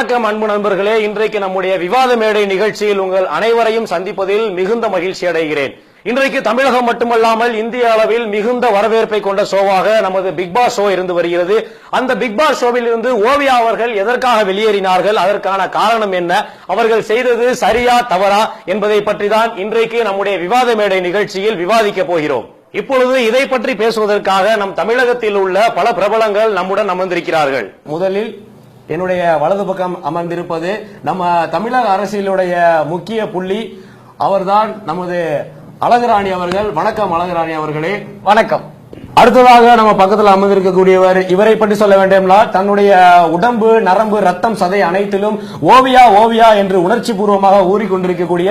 வணக்கம் அன்பு நண்பர்களே. இன்றைக்கு நம்முடைய விவாத மேடை நிகழ்ச்சியில் உங்கள் அனைவரையும் சந்திப்பதில் மிகுந்த மகிழ்ச்சி அடைகிறேன். இன்றைக்கு தமிழகம் மட்டுமல்லாமல் இந்திய அளவில் மிகுந்த வரவேற்பை கொண்ட ஷோவாக நமது பிக் பாஸ் ஷோ இருந்து வருகிறது. அந்த பிக் பாஸ் ஷோவில் இருந்து ஓவியா அவர்கள் எதற்காக வெளியேறினார்கள், அதற்கான காரணம் என்ன, அவர்கள் செய்தது சரியா தவறா என்பதை பற்றி தான் இன்றைக்கு நம்முடைய விவாத மேடை நிகழ்ச்சியில் விவாதிக்க போகிறோம். இப்பொழுது இதை பற்றி பேசுவதற்காக நம் தமிழகத்தில் உள்ள பல பிரபலங்கள் நம்முடன் அமர்ந்திருக்கிறார்கள். முதலில் என்னுடைய வலது பக்கம் அமர்ந்திருப்பது நம்ம தமிழக அரசியலுடைய முக்கிய புள்ளி, அவர்தான் நமது அழகுராணி அவர்கள். வணக்கம் அழகுராணி அவர்களே. வணக்கம். அடுத்ததாக நம்ம பக்கத்தில் அமர்ந்திருக்கக்கூடியவர், இவரை பற்றி சொல்ல வேண்டும்னா தன்னுடைய உடம்பு, நரம்பு, ரத்தம், சதை அனைத்திலும் ஓவியா ஓவியா என்று உணர்ச்சி பூர்வமாக ஊறிக்கொண்டிருக்கக்கூடிய